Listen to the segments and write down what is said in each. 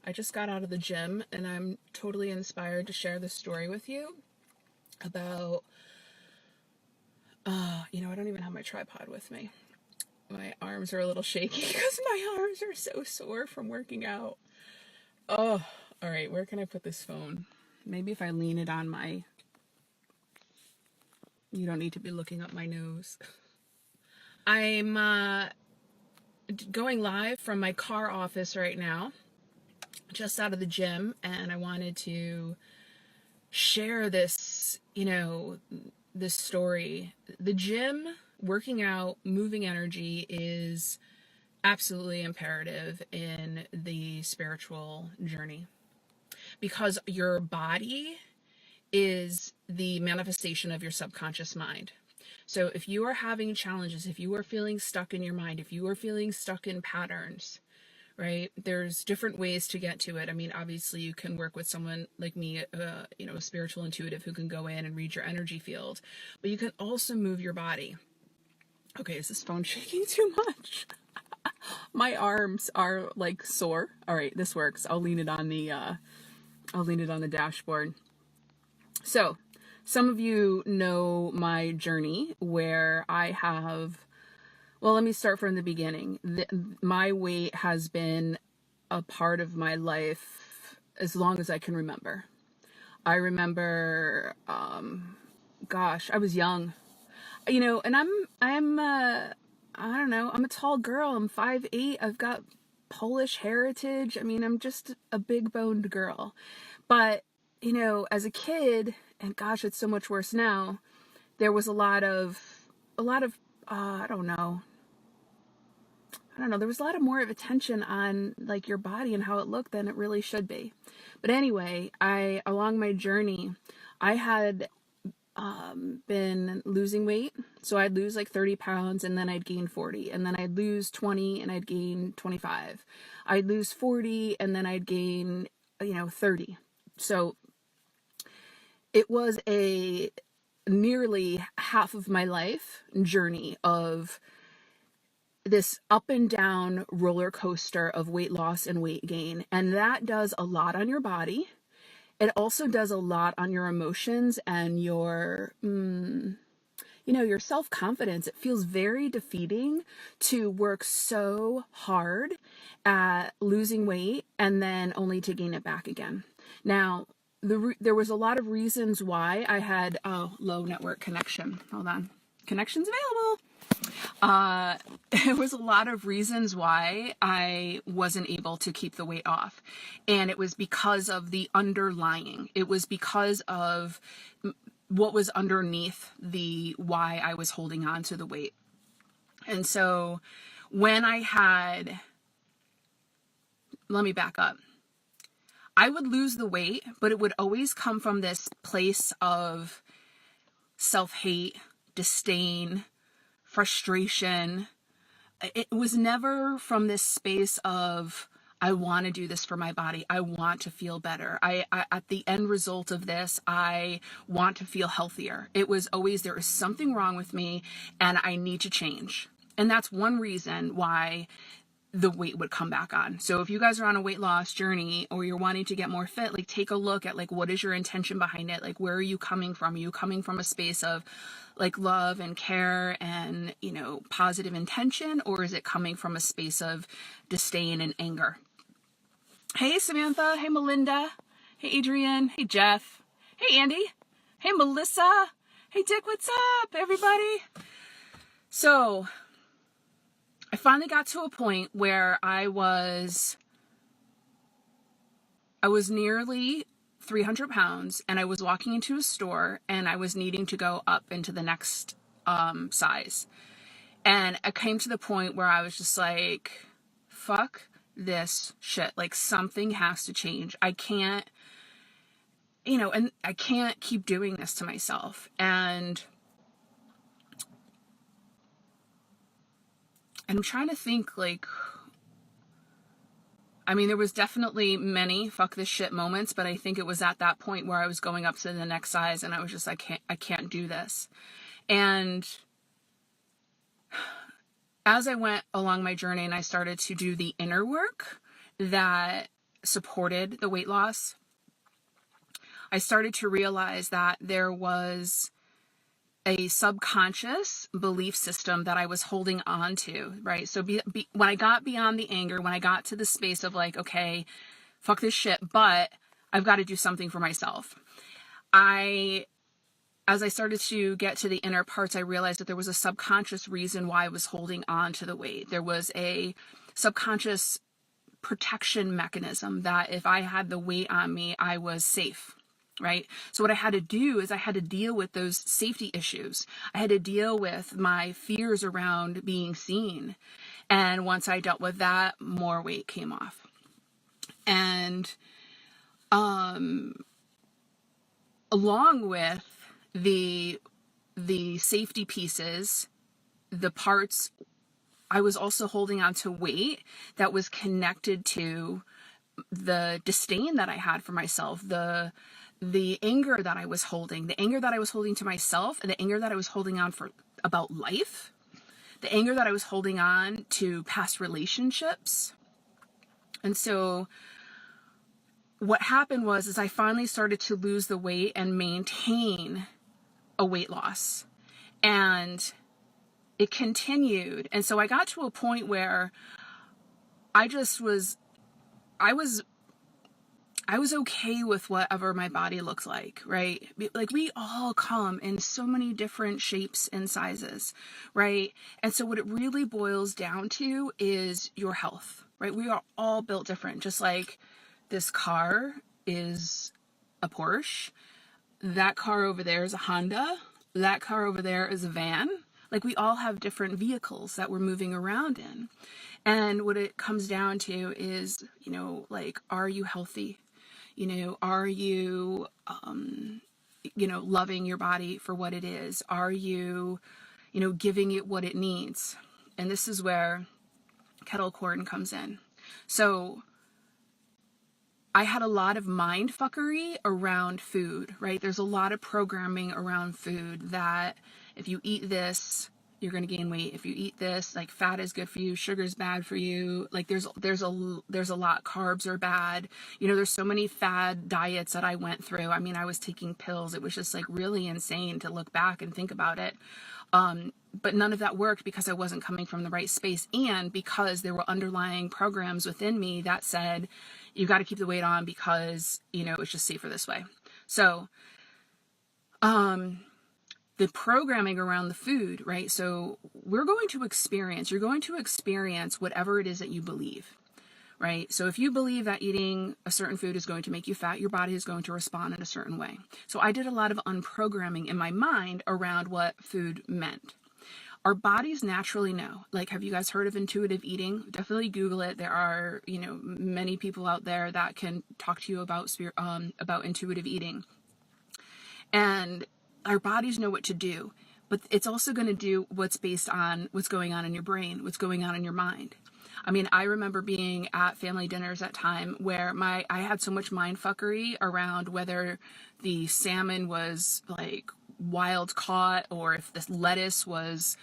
I just got out of the gym and I'm totally inspired to share this story with you about, I don't even have my tripod with me. My arms are a little shaky because my arms are so sore from working out. Oh, all right, where can I put this phone? Maybe if I lean it on my, you don't need to be looking up my nose. I'm going live from my car office right now, just out of the gym, and I wanted to share this, this story. The gym, working out, moving energy is absolutely imperative in the spiritual journey because your body is the manifestation of your subconscious mind. So if you are having challenges, if you are feeling stuck in your mind, if you are feeling stuck in patterns, right? There's different ways to get to it. I mean, obviously you can work with someone like me, a spiritual intuitive who can go in and read your energy field, but you can also move your body. Okay, is this phone shaking too much? My arms are like sore. All right, this works. I'll lean it on the dashboard. So, some of you know my journey where I have, well, let me start from the beginning. My weight has been a part of my life as long as I can remember. I remember, I was young, and I don't know, I'm a tall girl. I'm 5'8". I've got Polish heritage. I mean, I'm just a big boned girl. But, as a kid, and gosh, it's so much worse now, there was a lot of, I don't know, there was a lot of more of attention on like your body and how it looked than it really should be. But anyway, along my journey, I had been losing weight. So I'd lose like 30 pounds and then I'd gain 40, and then I'd lose 20 and I'd gain 25. I'd lose 40 and then I'd gain, 30. So it was a nearly half of my life journey of this up and down roller coaster of weight loss and weight gain. And that does a lot on your body. It also does a lot on your emotions and your, your self-confidence. It feels very defeating to work so hard at losing weight and then only to gain it back again. Now, there was a lot of reasons why I had low network connection. Hold on. Connection's available. There was a lot of reasons why I wasn't able to keep the weight off. And it was because of the underlying. It was because of what was underneath the why I was holding on to the weight. And so when let me back up. I would lose the weight, but it would always come from this place of self-hate, disdain, frustration. It was never from this space of, I want to do this for my body. I want to feel better. I at the end result of this, I want to feel healthier. It was always, there is something wrong with me and I need to change. And that's one reason why the weight would come back on. So if you guys are on a weight loss journey or you're wanting to get more fit, like take a look at like, what is your intention behind it? Like, where are you coming from? Are you coming from a space of like love and care and, positive intention? Or is it coming from a space of disdain and anger? Hey, Samantha. Hey, Melinda. Hey, Adrian. Hey, Jeff. Hey, Andy. Hey, Melissa. Hey, Dick. What's up, everybody? So I finally got to a point where I was nearly 300 pounds and I was walking into a store and I was needing to go up into the next size. And I came to the point where I was just like, fuck this shit. Like, something has to change. I can't, and I can't keep doing this to myself. And I'm trying to think, like, I mean, there was definitely many fuck this shit moments, but I think it was at that point where I was going up to the next size and I was just like, I can't do this. And as I went along my journey and I started to do the inner work that supported the weight loss, I started to realize that there was a subconscious belief system that I was holding on to, right? So when I got beyond the anger, when I got to the space of like, okay, fuck this shit, but I've got to do something for myself. As I started to get to the inner parts, I realized that there was a subconscious reason why I was holding on to the weight. There was a subconscious protection mechanism that if I had the weight on me, I was safe, right? So what I had to do is I had to deal with those safety issues. I had to deal with my fears around being seen. And once I dealt with that, more weight came off. And along with the safety pieces, the parts, I was also holding on to weight that was connected to the disdain that I had for myself, the anger that I was holding, to myself, and the anger that I was holding on for about life, the anger that I was holding on to past relationships. And so what happened was I finally started to lose the weight and maintain a weight loss. And it continued. And so I got to a point where I was okay with whatever my body looks like, right? Like we all come in so many different shapes and sizes, right? And so what it really boils down to is your health, right? We are all built different. Just like this car is a Porsche, that car over there is a Honda, that car over there is a van. Like we all have different vehicles that we're moving around in. And what it comes down to is, like, are you healthy? Are you, loving your body for what it is? Are you, giving it what it needs? And this is where kettle corn comes in. So I had a lot of mind fuckery around food, right? There's a lot of programming around food that if you eat this, you're going to gain weight. If you eat this, like fat is good for you, sugar's bad for you. Like there's a lot, carbs are bad. There's so many fad diets that I went through. I mean, I was taking pills. It was just like really insane to look back and think about it. But none of that worked because I wasn't coming from the right space, and because there were underlying programs within me that said, you got to keep the weight on because, it's just safer this way. So, the programming around the food, right? So you're going to experience whatever it is that you believe, right? So if you believe that eating a certain food is going to make you fat, your body is going to respond in a certain way. So I did a lot of unprogramming in my mind around what food meant. Our bodies naturally know. Like, have you guys heard of intuitive eating? Definitely Google it. There are, many people out there that can talk to you about intuitive eating. And our bodies know what to do, but it's also going to do what's based on what's going on in your brain, what's going on in your mind. I mean, I remember being at family dinners at time where I had so much mind fuckery around whether the salmon was like wild caught or if this lettuce was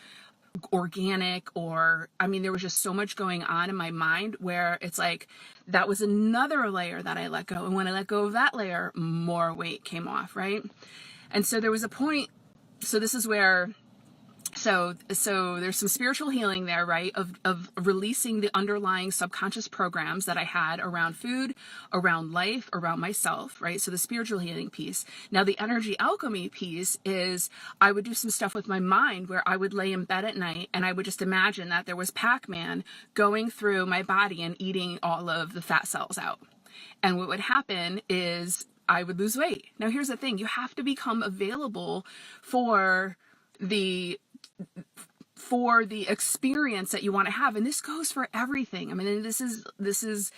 organic, or there was just so much going on in my mind where it's like that was another layer that I let go. And when I let go of that layer, more weight came off, right? And so there was a point, so this is where, so there's some spiritual healing there, right? Of releasing the underlying subconscious programs that I had around food, around life, around myself, right? So the spiritual healing piece. Now the energy alchemy piece is I would do some stuff with my mind where I would lay in bed at night and I would just imagine that there was Pac-Man going through my body and eating all of the fat cells out. And what would happen is I would lose weight. Now, here's the thing. You have to become available for the experience that you want to have. And this goes for everything. I mean, this is,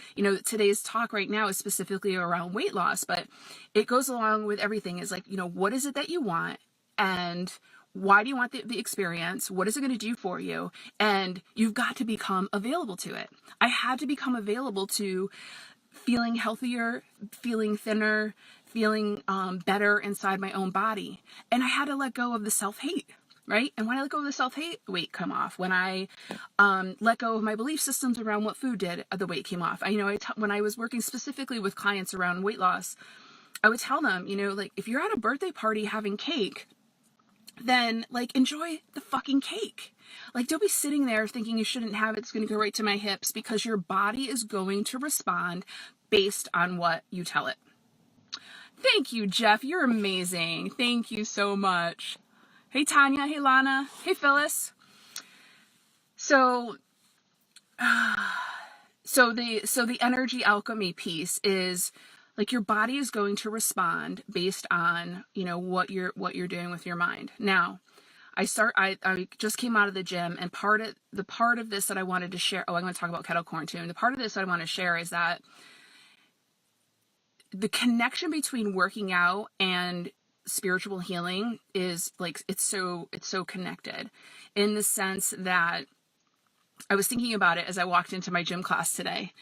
today's talk right now is specifically around weight loss, but it goes along with everything. Is like, what is it that you want? And why do you want the experience? What is it going to do for you? And you've got to become available to it. I had to become available to feeling healthier, feeling thinner, feeling better inside my own body. And I had to let go of the self-hate, right? And when I let go of the self-hate, the weight come off. When I let go of my belief systems around what food did, the weight came off. When I was working specifically with clients around weight loss, I would tell them, like, if you're at a birthday party having cake, then like enjoy the fucking cake. Like, don't be sitting there thinking you shouldn't have it. It's going to go right to my hips, because your body is going to respond based on what you tell it. Thank you, Jeff. You're amazing. Thank you so much. Hey, Tanya. Hey, Lana. Hey, Phyllis. So the energy alchemy piece is like, your body is going to respond based on, what you're doing with your mind. Now, I just came out of the gym, and the part of this that I wanted to share, I'm going to talk about kettle corn too. And the part of this I want to share is that the connection between working out and spiritual healing is like, it's so connected, in the sense that I was thinking about it as I walked into my gym class today.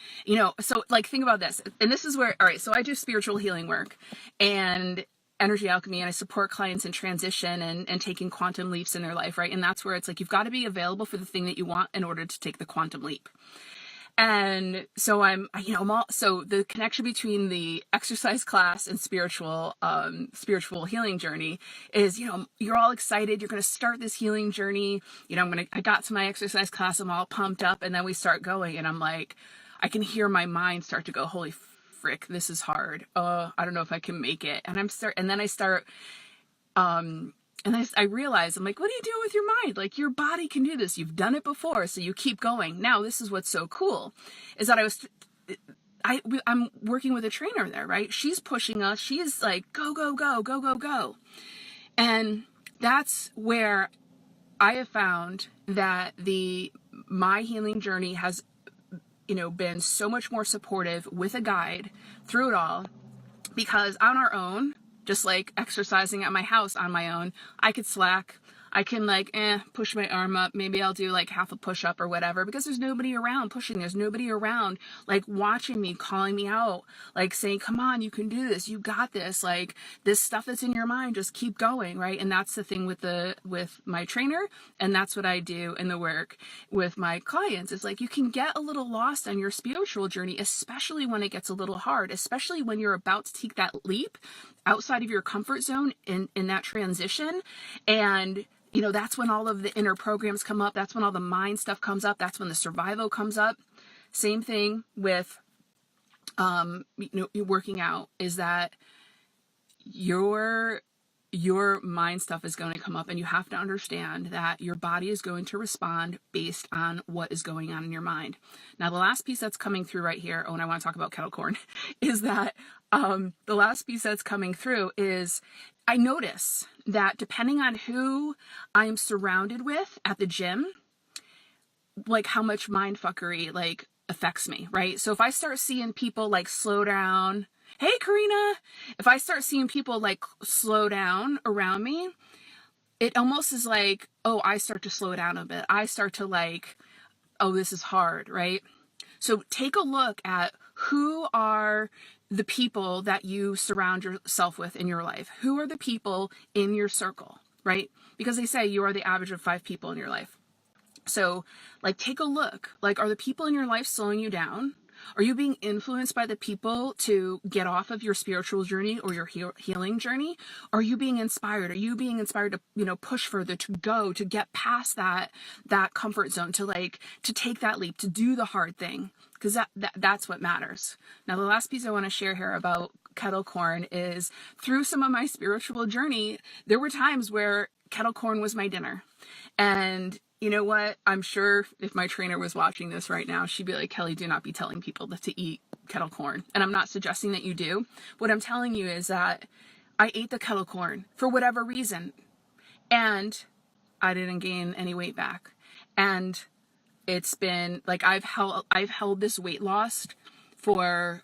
So like, think about this. And this is where, all right, so I do spiritual healing work and energy alchemy, and I support clients in transition and taking quantum leaps in their life, right? And that's where it's like, you've got to be available for the thing that you want in order to take the quantum leap. And so so the connection between the exercise class and spiritual healing journey is, you're all excited. You're going to start this healing journey. I got to my exercise class. I'm all pumped up, and then we start going, and I'm like, I can hear my mind start to go, holy frick, this is hard. I don't know if I can make it. And I realize, I'm like, what do you do with your mind? Like, your body can do this. You've done it before, so you keep going. Now, this is what's so cool, is that I'm working with a trainer there, right? She's pushing us. She's like, go, go, go, go, go, go. And that's where I have found that my healing journey has, been so much more supportive with a guide through it all, because on our own, just like exercising at my house on my own, I could slack. I can push my arm up. Maybe I'll do like half a push up or whatever, because there's nobody around pushing. There's nobody around like watching me, calling me out, like saying, come on, you can do this. You got this. Like, this stuff that's in your mind, just keep going. Right. And that's the thing with my trainer. And that's what I do in the work with my clients. It's like, you can get a little lost on your spiritual journey, especially when it gets a little hard, especially when you're about to take that leap outside of your comfort zone in that transition. And that's when all of the inner programs come up. That's when all the mind stuff comes up. That's when the survival comes up. Same thing with, working out, is that your mind stuff is going to come up, and you have to understand that your body is going to respond based on what is going on in your mind. Now, the last piece that's coming through right here, and I want to talk about kettle corn, is that the last piece that's coming through is, I notice that depending on who I'm surrounded with at the gym, like how much mind fuckery like affects me, right? So if I start seeing people like slow down, hey Karina, if I start seeing people like slow down around me, it almost is like, oh, I start to slow down a bit. I start to like, oh, this is hard, right? So take a look at who are the people that you surround yourself with in your life. Who are the people in your circle, right? Because they say you are the average of 5 people in your life. So like, take a look, like, are the people in your life slowing you down? Are you being influenced by the people to get off of your spiritual journey or your healing journey? Are you being inspired? Are you being inspired to, push further, to get past that comfort zone, to take that leap, to do the hard thing? Because that's what matters. Now, the last piece I want to share here about kettle corn is, through some of my spiritual journey, there were times where kettle corn was my dinner. And you know what? I'm sure if my trainer was watching this right now, she'd be like, Kelly, do not be telling people to eat kettle corn. And I'm not suggesting that you do. What I'm telling you is that I ate the kettle corn for whatever reason, and I didn't gain any weight back. And it's been like, I've held this weight loss for,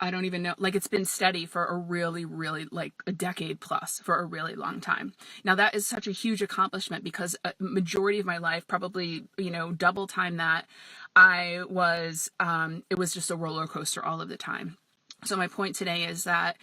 I don't even know, like, it's been steady for a really, really, like a decade plus, for a really long time. Now, that is such a huge accomplishment, because a majority of my life, probably, double time that, it was just a roller coaster all of the time. So my point today is that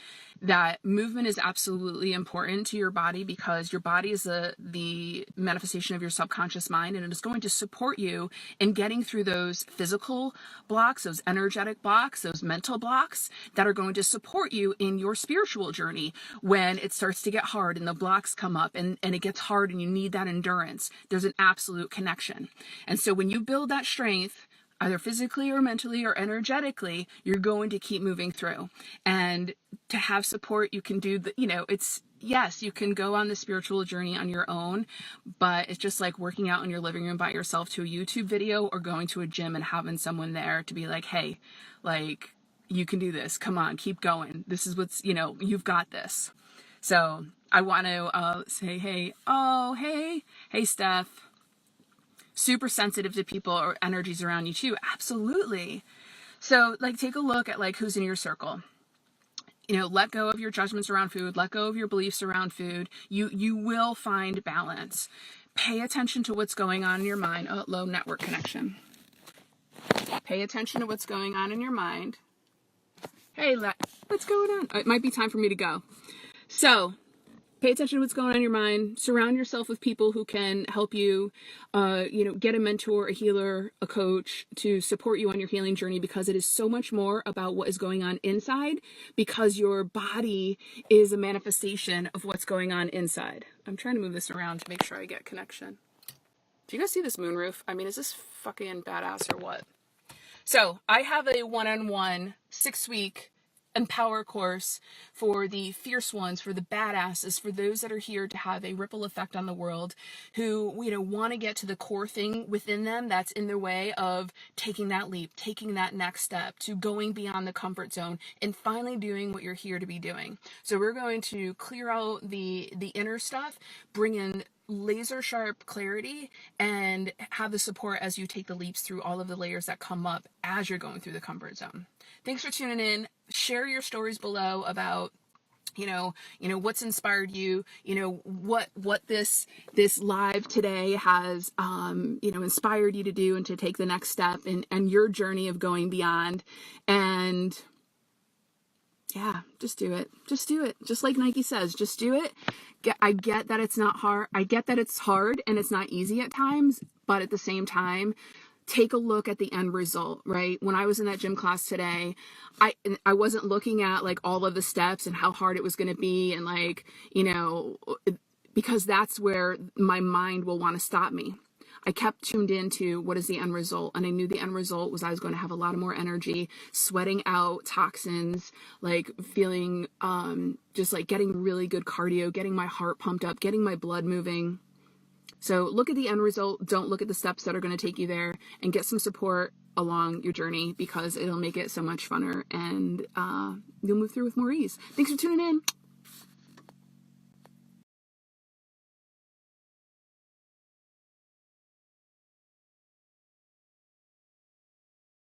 movement is absolutely important to your body, because your body is the manifestation of your subconscious mind, and it is going to support you in getting through those physical blocks, those energetic blocks, those mental blocks that are going to support you in your spiritual journey when it starts to get hard and the blocks come up and it gets hard and you need that endurance. There's an absolute connection. And so when you build that strength, either physically or mentally or energetically, you're going to keep moving through. And to have support, you can do yes, you can go on the spiritual journey on your own, but it's just like working out in your living room by yourself to a YouTube video, or going to a gym and having someone there to be like, hey, like, you can do this. Come on, keep going. This is what's, you've got this. So I want to say, hey, Steph. Super sensitive to people or energies around you too. Absolutely. So like, take a look at like who's in your circle. Let go of your judgments around food. Let go of your beliefs around food. You will find balance. Pay attention to what's going on in your mind. Oh, low network connection. Pay attention to what's going on in your mind. Hey, what's going on? It might be time for me to go. So pay attention to what's going on in your mind. Surround yourself with people who can help you, get a mentor, a healer, a coach to support you on your healing journey, because it is so much more about what is going on inside, because your body is a manifestation of what's going on inside. I'm trying to move this around to make sure I get connection. Do you guys see this moonroof? I mean, is this fucking badass or what? So I have a one-on-one 6-week Empower course for the fierce ones, for the badasses, for those that are here to have a ripple effect on the world, who, want to get to the core thing within them that's in their way of taking that leap, taking that next step, to going beyond the comfort zone and finally doing what you're here to be doing. So we're going to clear out the inner stuff, bring in laser sharp clarity, and have the support as you take the leaps through all of the layers that come up as you're going through the comfort zone. Thanks for tuning in. Share your stories below about what's inspired you, what this live today has inspired you to do and to take the next step and your journey of going beyond. And yeah, just do it. Just do it. Just like Nike says, just do it. I get that it's not hard. I get that it's hard and it's not easy at times, but at the same time, take a look at the end result, right? When I was in that gym class today, I wasn't looking at like all of the steps and how hard it was going to be, and like, because that's where my mind will want to stop me. I kept tuned into what is the end result. And I knew the end result was I was going to have a lot of more energy, sweating out toxins, like feeling, just like getting really good cardio, getting my heart pumped up, getting my blood moving. So look at the end result. Don't look at the steps that are going to take you there, and get some support along your journey, because it'll make it so much funner, and you'll move through with more ease. Thanks for tuning in.